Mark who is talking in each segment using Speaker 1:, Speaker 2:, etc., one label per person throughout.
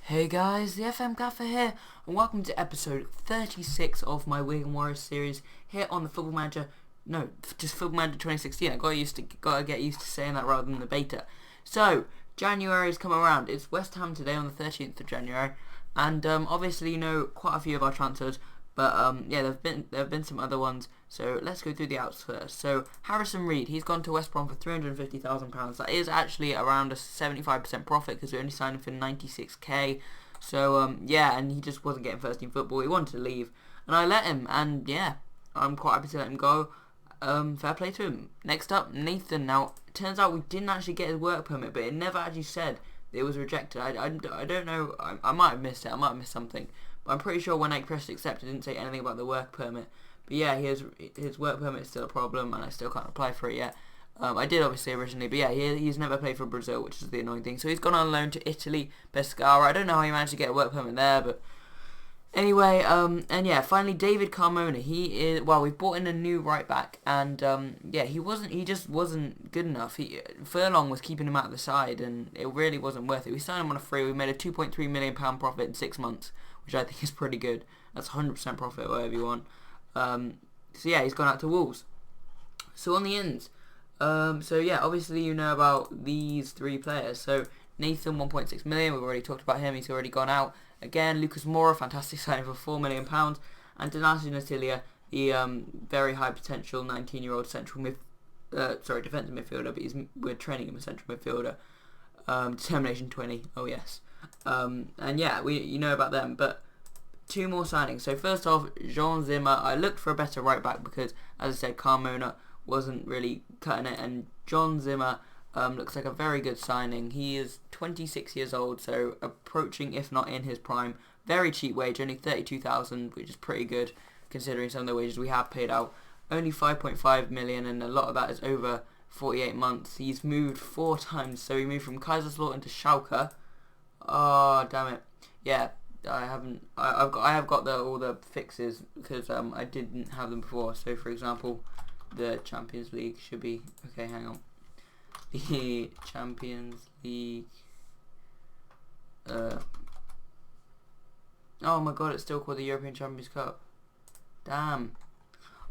Speaker 1: Hey guys, the FM Gaffer here, and welcome to episode 36 of my Wigan Warriors series here on the Football Manager. No, just Football Manager 2016. I gotta get used to saying that rather than the beta. So January's come around. It's West Ham today on the 13th of January, and obviously you know quite a few of our transfers. But yeah, there've been some other ones. So let's go through the outs first. So Harrison Reed, he's gone to West Brom for £350,000. That is actually around a 75% profit because we only signed him for 96k. So yeah, and he just wasn't getting first team football. He wanted to leave, and I let him. And yeah, I'm quite happy to let him go. Fair play to him. Next up, Nathan. Now it turns out we didn't actually get his work permit, but it never actually said it was rejected. I don't know. I might have missed it. I might have missed something. I'm pretty sure when I pressed accept, it didn't say anything about the work permit. But yeah, his work permit is still a problem, and I still can't apply for it yet. I did obviously originally, but yeah, he's never played for Brazil, which is the annoying thing. So he's gone on loan to Italy, Pescara. I don't know how he managed to get a work permit there, but anyway, and yeah, finally David Carmona. We've brought in a new right back, and yeah, he just wasn't good enough. Furlong was keeping him out of the side, and it really wasn't worth it. We signed him on a free. We made a £2.3 million profit in 6 months, which I think is pretty good. That's 100% profit, whatever you want. So yeah, he's gone out to Wolves. So on the ends, so yeah, obviously you know about these three players. So Nathan, 1.6 million. We've already talked about him. He's already gone out. Again, Lucas Moura, fantastic signing for £4 million. And Donato Natilia, the very high potential 19-year-old defensive midfielder, but we're training him a central midfielder. Determination 20. Oh yes. And yeah, you know about them, but two more signings. So first off, Jean Zimmer. I looked for a better right back because, as I said, Carmona wasn't really cutting it, and John Zimmer looks like a very good signing. He is 26 years old, so approaching, if not in his prime. Very cheap wage, only 32,000, which is pretty good considering some of the wages we have paid out. Only 5.5 million, and a lot of that is over 48 months. He's moved 4 times, so he moved from Kaiserslautern to Schalke. Oh damn it! Yeah, I have got all the fixes because I didn't have them before. So for example, the Champions League should be okay. Hang on, the Champions League. Oh my god, it's still called the European Champions Cup. Damn.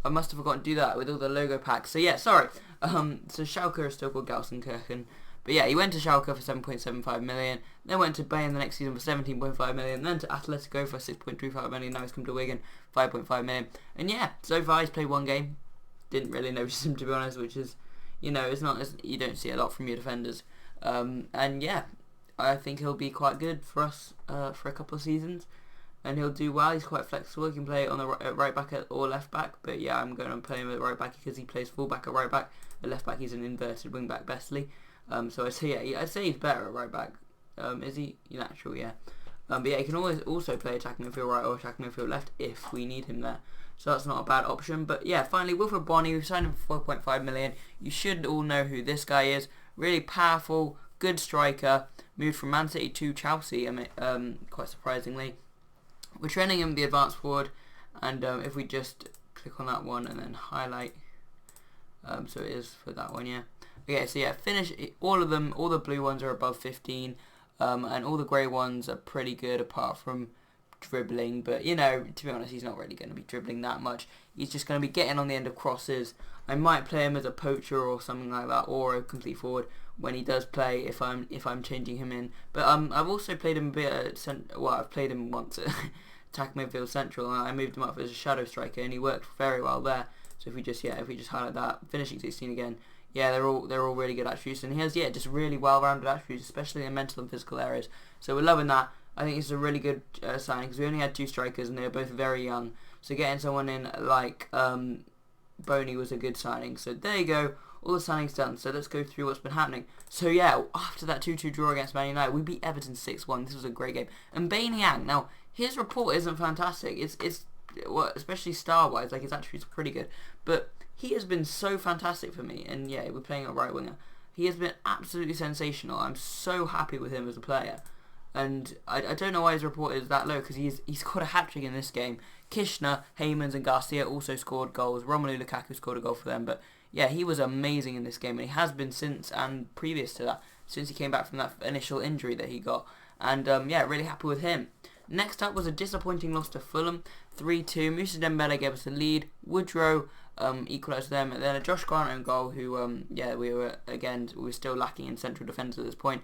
Speaker 1: I must have forgotten to do that with all the logo packs. So yeah, sorry. So Schalke is still called Gelsenkirchen. But yeah, he went to Schalke for 7.75 million, then went to Bayern the next season for 17.5 million, then to Atletico for 6.35 million, now he's come to Wigan, 5.5 million. And yeah, so far he's played one game. Didn't really notice him, to be honest, which is, you know, you don't see a lot from your defenders. And yeah, I think he'll be quite good for us for a couple of seasons. And he'll do well. He's quite flexible. He can play on the right back or left back. But yeah, I'm going to play him at right back because he plays full back at right back. At left back, he's an inverted wing back, bestly. So I'd say he's better at right back. Is he? Natural, yeah. But yeah, he can always also play attacking midfield right or attacking midfield left if we need him there. So that's not a bad option. But yeah, finally, Wilfred Bonney, we've signed him for 4.5 million. You should all know who this guy is. Really powerful, good striker. Moved from Man City to Chelsea, quite surprisingly. We're training him the advanced forward, and if we just click on that one and then highlight, so it is for that one, yeah. Okay, so yeah, finish all of them. All the blue ones are above 15, and all the grey ones are pretty good apart from dribbling. But you know, to be honest, he's not really going to be dribbling that much. He's just going to be getting on the end of crosses. I might play him as a poacher or something like that, or a complete forward when he does play. If I'm changing him in, but I've also played him a bit at I've played him once at attack midfield central, and I moved him up as a shadow striker, and he worked very well there. So if we just highlight that, finishing 16 again. Yeah, they're all really good attributes, and he has just really well-rounded attributes, especially in mental and physical areas. So we're loving that. I think it's a really good signing because we only had 2 strikers, and they were both very young. So getting someone in like Boney was a good signing. So there you go, all the signings done. So let's go through what's been happening. So yeah, after that 2-2 draw against Man United, we beat Everton 6-1. This was a great game. And Bain Yang, now his report isn't fantastic. It's especially star-wise, like his attributes are pretty good, but he has been so fantastic for me, and yeah, we're playing a right winger. He has been absolutely sensational. I'm so happy with him as a player, and I don't know why his report is that low because he scored a hat-trick in this game. Kishner, Heymans and Garcia also scored goals. Romelu Lukaku scored a goal for them, but yeah, he was amazing in this game, and he has been since and previous to that, since he came back from that initial injury that he got. and yeah, really happy with him. Next up was a disappointing loss to Fulham, 3-2. Moussa Dembele gave us the lead. Woodrow equalised them, and then a Josh Grant own goal. Who we were still lacking in central defence at this point.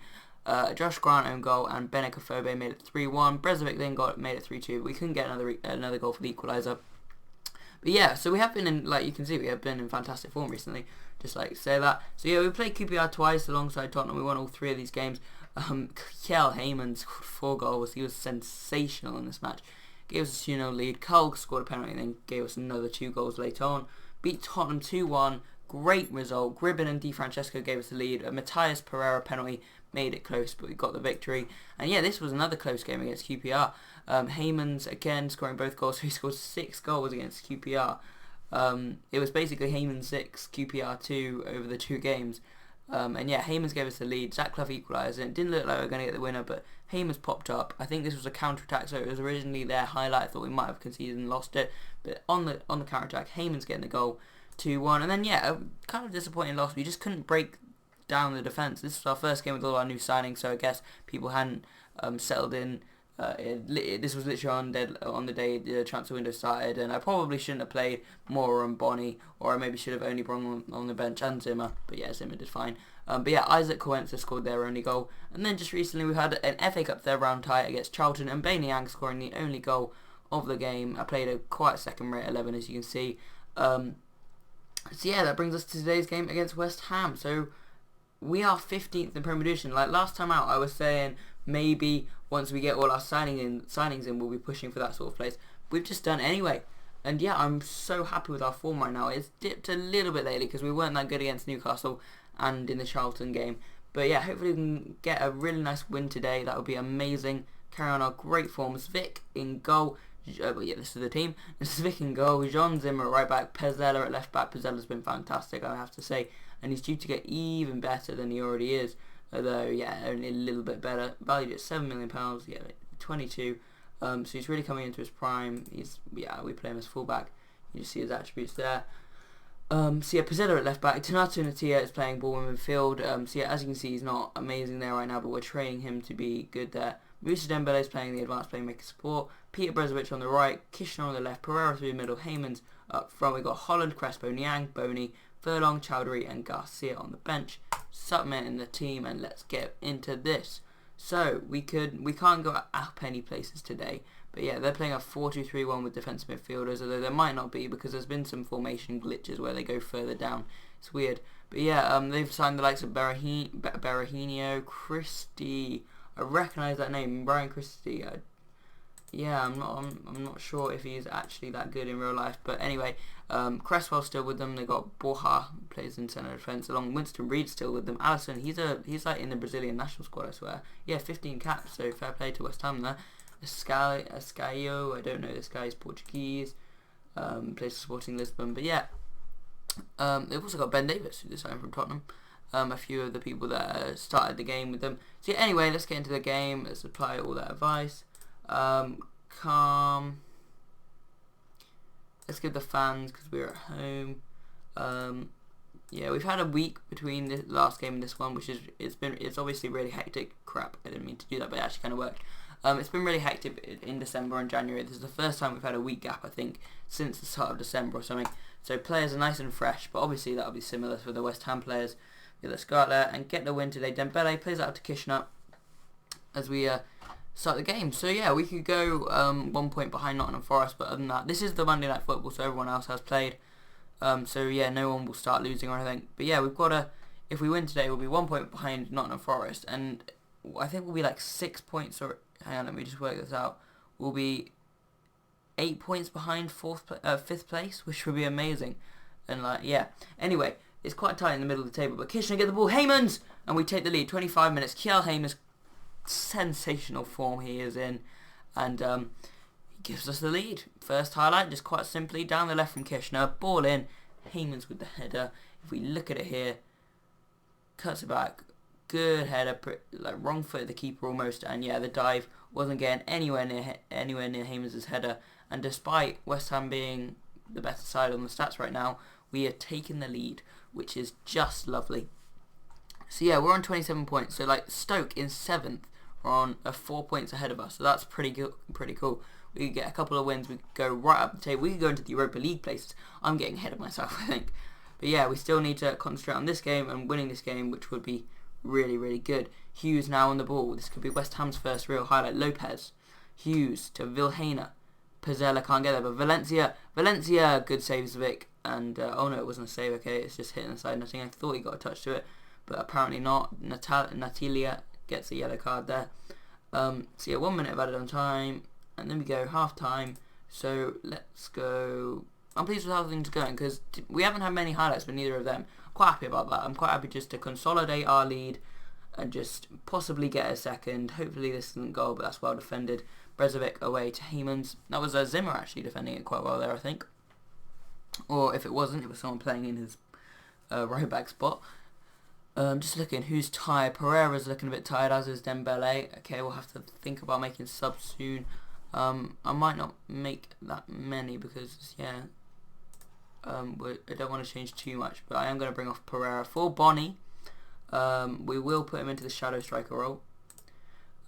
Speaker 1: Josh Grant own goal, and Benik Afobe made it 3-1. Brezovic then made it 3-2. We couldn't get another goal for the equaliser. But yeah, so we have been in, like you can see, we have been in fantastic form recently. Just like say that. So yeah, we played QPR twice alongside Tottenham. We won all 3 of these games. Kjell Heyman scored 4 goals. He was sensational in this match. Gave us a 2-0 lead. Cole scored a penalty and then gave us another 2 goals later on. Beat Tottenham 2-1. Great result. Gribben and Di Francesco gave us the lead. A Matthias Pereira penalty made it close, but we got the victory. And yeah, this was another close game against QPR. Heyman's again scoring both goals. So he scored 6 goals against QPR. It was basically Heyman 6, QPR 2 over the 2 games. And yeah, Heyman's gave us the lead. Zach Clough equalised, and it didn't look like we were going to get the winner, but Heyman's popped up. I think this was a counter-attack, so it was originally their highlight. I thought we might have conceded and lost it, but on the counter-attack, Heyman's getting the goal, 2-1. And then yeah, a kind of disappointing loss. We just couldn't break down the defence. This was our first game with all our new signings, so I guess people hadn't settled in. This was literally on the day the transfer window started, and I probably shouldn't have played Moore and Bonnie, or I maybe should have only brought on the bench and Zimmer, but yeah, Zimmer did fine. But yeah, Isaac Coenza scored their only goal, and then just recently we had an FA Cup third round tie against Charlton, and Bainey Yang scoring the only goal of the game. I played a quite second rate 11, as you can see. So yeah, that brings us to today's game against West Ham. So we are 15th in Premier Division. Like last time out, I was saying maybe once we get all our signings in, we'll be pushing for that sort of place. We've just done it anyway. And yeah, I'm so happy with our form right now. It's dipped a little bit lately because we weren't that good against Newcastle and in the Charlton game. But yeah, hopefully we can get a really nice win today. That would be amazing. Carry on our great forms. Vic in goal. But yeah, this is the team. This is Vic in goal. Jean Zimmer at right back. Pezzella at left back. Pezzella's been fantastic, I have to say. And he's due to get even better than he already is. Although, yeah, only a little bit better. Valued at £7 million. Yeah, 22. So he's really coming into his prime. We play him as fullback. You just see his attributes there. So yeah, Pezzella at left back. Donato Natia is playing ball in midfield. So yeah, as you can see, he's not amazing there right now, but we're training him to be good there. Moussa Dembele is playing the advanced playmaker support. Peter Brezovic on the right. Kishner on the left. Pereira through the middle. Heyman's up front. We've got Holland, Crespo, Niang, Boney, Furlong, Chowdhury and Garcia on the bench. Submit in the team, and let's get into this. So we can't go up any places today, but yeah, they're playing a 4-2-3-1 with defensive midfielders, although there might not be because there's been some formation glitches where they go further down. It's weird, but yeah, they've signed the likes of Berahino, Christie. I recognise that name, Brian Christie. Yeah, I'm not sure if he's actually that good in real life, but anyway, Cresswell's still with them. They got Borja, plays in centre defence, along Winston Reed still with them. Alisson, he's like in the Brazilian national squad, I swear. Yeah, 15 caps, so fair play to West Ham there. Escaio, I don't know this guy, he's Portuguese, plays for Sporting Lisbon, but yeah. They've also got Ben Davis, who they signed from Tottenham. A few of the people that started the game with them. So yeah, anyway, let's get into the game. Let's apply all that advice. Calm. Let's give the fans, because we're at home. Yeah, we've had a week between the last game and this one, which is it's obviously really hectic. Crap, I didn't mean to do that, but it actually kind of worked. It's been really hectic in December and January. This is the first time we've had a week gap, I think, since the start of December or something. So players are nice and fresh, but obviously that'll be similar for the West Ham players. Yeah, let's go out there and get the win today. Dembele plays out to Kishner as we start the game. So yeah, we could go 1 point behind Nottingham Forest, but other than that, this is the Monday Night Football, so everyone else has played. So yeah, no one will start losing or anything. But yeah, we've got to, if we win today, we'll be 1 point behind Nottingham Forest, and I think we'll be like 6 points, or hang on, let me just work this out. We'll be 8 points behind fifth place, which would be amazing. And like, yeah. Anyway, it's quite tight in the middle of the table, but Kishner get the ball. Heymans! And we take the lead. 25 minutes. Kjell Heymans, sensational form he is in, and he gives us the lead. First highlight, just quite simply down the left from Kishner, ball in, Heymans with the header. If we look at it here, cuts it back, good header, like wrong foot of the keeper almost, and yeah, the dive wasn't getting anywhere near Heymans' header. And despite West Ham being the better side on the stats right now, we are taking the lead, which is just lovely. So yeah, we're on 27 points. So like Stoke in 7th are on 4 points ahead of us, so that's pretty good, pretty cool. We could get a couple of wins, we could go right up the table, we could go into the Europa League places. I'm getting ahead of myself, I think. But yeah, we still need to concentrate on this game and winning this game, which would be really, really good. Hughes now on the ball. This could be West Ham's first real highlight. Lopez. Hughes to Vilhena. Pizzella can't get there, but Valencia, good saves, Vic. And, oh no, it wasn't a save, okay, it's just hitting the side netting. I thought he got a touch to it, but apparently not. Natalia gets a yellow card there. So yeah, 1 minute of added on time, and then we go half time. So let's go. I'm pleased with how things are going, because we haven't had many highlights, but neither of them. I'm quite happy about that. I'm quite happy just to consolidate our lead and just possibly get a second. Hopefully this isn't goal, but that's well defended. Brezovic away to Heymans. That was Zimmer actually defending it quite well there, I think. Or if it wasn't, it was someone playing in his right back spot. Just looking who's tired. Pereira's looking a bit tired, as is Dembele. Okay, we'll have to think about making subs soon. I might not make that many because, yeah, I don't want to change too much, but I am going to bring off Pereira for Bonnie. We will put him into the shadow striker role.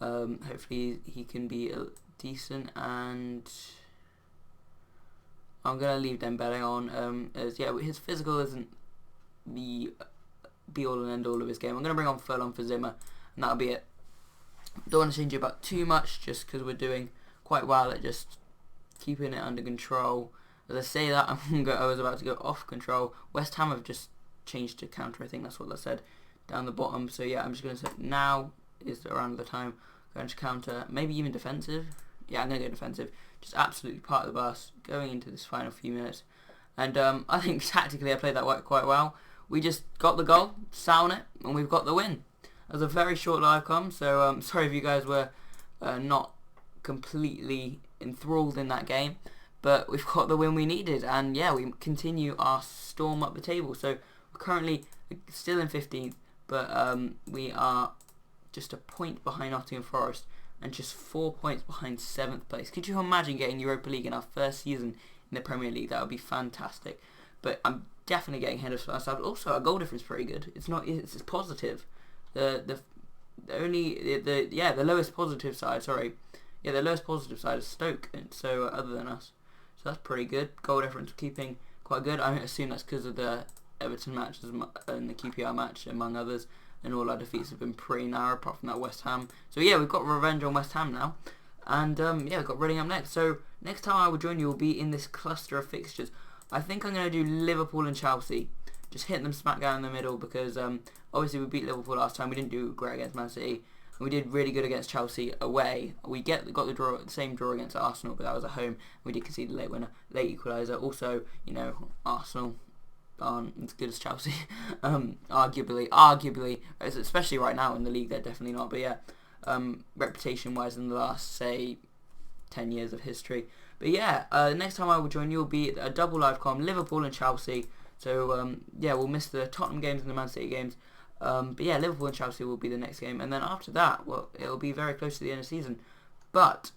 Speaker 1: Hopefully he can be decent, and I'm going to leave Dembele on, as yeah, his physical isn't the be-all and end-all of his game. I'm going to bring on Furlong for Zimmer, and that'll be it. Don't want to change it about too much, just because we're doing quite well at just keeping it under control. As I say that, I was about to go off control. West Ham have just changed to counter, I think that's what they said, down the bottom. So yeah, I'm just going to say now is around the time going to counter, maybe even defensive. Yeah, I'm going to go defensive. Just absolutely part of the bus going into this final few minutes. And I think tactically I played that quite well. We just got the goal, sat on it, and we've got the win. It was a very short live com, so sorry if you guys were not completely enthralled in that game, but we've got the win we needed, and yeah, we continue our storm up the table. So we're currently still in 15th, but we are just a point behind Nottingham Forest and just 4 points behind 7th place. Could you imagine getting Europa League in our first season in the Premier League? That would be fantastic. But I'm definitely getting ahead of ourselves. Also, our goal difference is pretty good. It's positive. The lowest positive side. Sorry, yeah, the lowest positive side is Stoke, and so other than us, so that's pretty good. Goal difference keeping quite good. I assume that's because of the Everton match and the QPR match, among others. And all our defeats have been pretty narrow, apart from that West Ham. So yeah, we've got revenge on West Ham now, and yeah, we've got Reading up next. So next time I will join you will be in this cluster of fixtures. I think I'm going to do Liverpool and Chelsea, just hitting them smack down in the middle, because obviously we beat Liverpool last time. We didn't do great against Man City, and we did really good against Chelsea away. We got the same draw against Arsenal, but that was at home. We did concede a late winner, late equaliser. Also, you know, Arsenal aren't as good as Chelsea, arguably, especially right now in the league, they're definitely not. But yeah, reputation-wise in the last, say, 10 years of history. But yeah, next time I will join you will be a double live com, Liverpool and Chelsea. So yeah, we'll miss the Tottenham games and the Man City games. But yeah, Liverpool and Chelsea will be the next game, and then after that, well, it'll be very close to the end of the season. But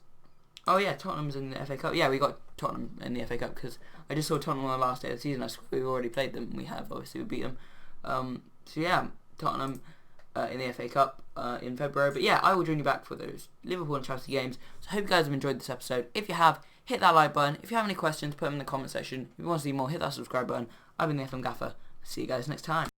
Speaker 1: oh yeah, Tottenham's in the FA Cup. Yeah, we got Tottenham in the FA Cup because I just saw Tottenham on the last day of the season. I swear we've already played them. We have, obviously, we beat them. So yeah, Tottenham in the FA Cup in February. But yeah, I will join you back for those Liverpool and Chelsea games. So I hope you guys have enjoyed this episode. If you have, hit that like button. If you have any questions, put them in the comment section. If you want to see more, hit that subscribe button. I've been the FM Gaffer. See you guys next time.